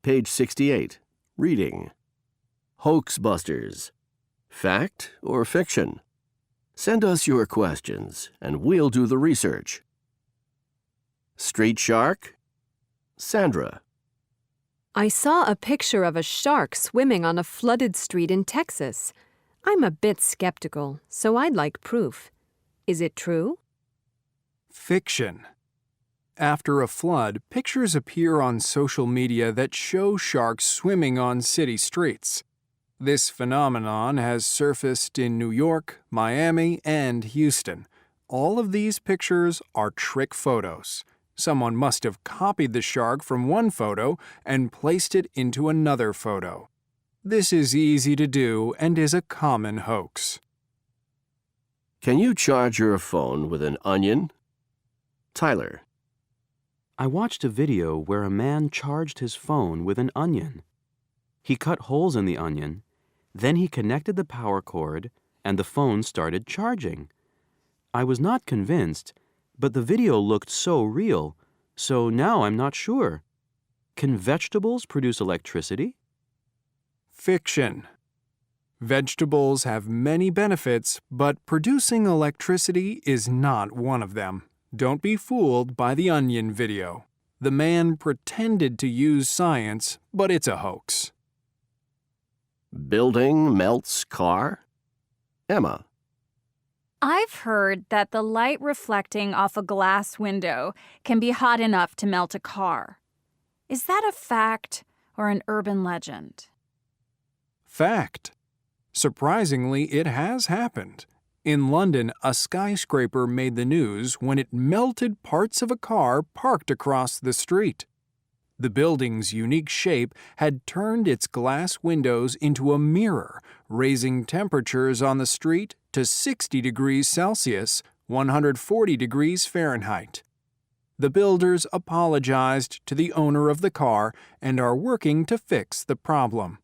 Page 68. Reading. Hoaxbusters. Fact or fiction? Send us your questions, and we'll do the research. Street shark? Sandra. I saw a picture of a shark swimming on a flooded street in Texas. I'm a bit skeptical, so I'd like proof. Is it true? Fiction. After a flood, pictures appear on social media that show sharks swimming on city streets. This phenomenon has surfaced in New York, Miami, and Houston. All of these pictures are trick photos. Someone must have copied the shark from one photo and placed it into another photo. This is easy to do and is a common hoax. Can you charge your phone with an onion? Tyler. I watched a video where a man charged his phone with an onion. He cut holes in the onion, then he connected the power cord, and the phone started charging. I was not convinced, but the video looked so real, so now I'm not sure. Can vegetables produce electricity? Fiction. Vegetables have many benefits, but producing electricity is not one of them. Don't be fooled by the onion video. The man pretended to use science, but it's a hoax. Building melts car? Emma. I've heard that the light reflecting off a glass window can be hot enough to melt a car. Is that a fact or an urban legend? Fact. Surprisingly, it has happened. In London, a skyscraper made the news when it melted parts of a car parked across the street. The building's unique shape had turned its glass windows into a mirror, raising temperatures on the street to 60 degrees Celsius, 140 degrees Fahrenheit. The builders apologized to the owner of the car and are working to fix the problem.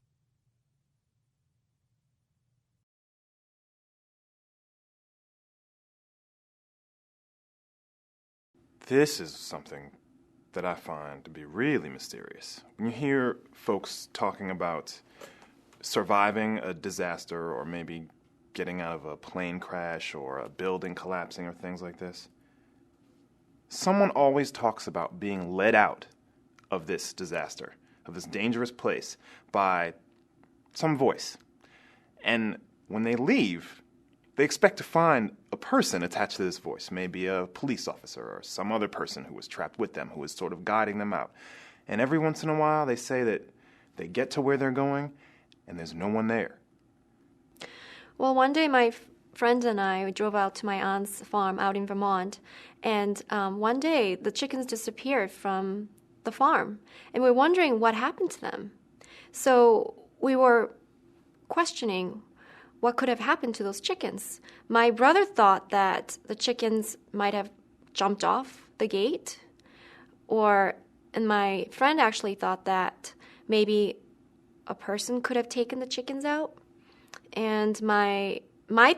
This is something that I find to be really mysterious. When you hear folks talking about surviving a disaster or maybe getting out of a plane crash or a building collapsing or things like this, someone always talks about being led out of this disaster, of this dangerous place, by some voice. And when they leave, they expect to find a person attached to this voice, maybe a police officer or some other person who was trapped with them, who was sort of guiding them out. And every once in a while, they say that they get to where they're going, and there's no one there. Well, one day my friend and I drove out to my aunt's farm out in Vermont, and one day the chickens disappeared from the farm, and we're wondering what happened to them. So we were questioning what could have happened to those chickens. My brother thought that the chickens might have jumped off the gate, and my friend actually thought that maybe a person could have taken the chickens out. And my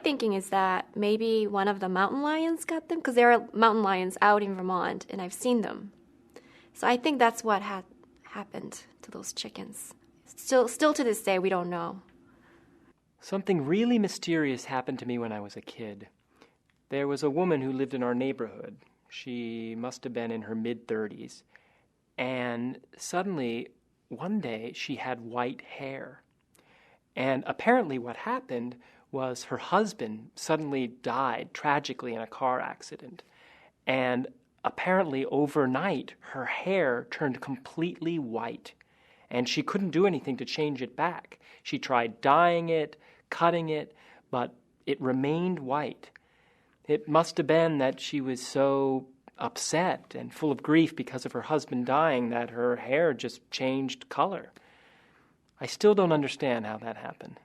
thinking is that maybe one of the mountain lions got them, because there are mountain lions out in Vermont, and I've seen them. So I think that's what had happened to those chickens. Still to this day, we don't know. Something really mysterious happened to me when I was a kid. There was a woman who lived in our neighborhood. She must have been in her mid-30s. And suddenly, one day, she had white hair. And apparently what happened was her husband suddenly died tragically in a car accident. And apparently overnight, her hair turned completely white. And she couldn't do anything to change it back. She tried dyeing it, cutting it, but it remained white. It must have been that she was so upset and full of grief because of her husband dying that her hair just changed color. I still don't understand how that happened.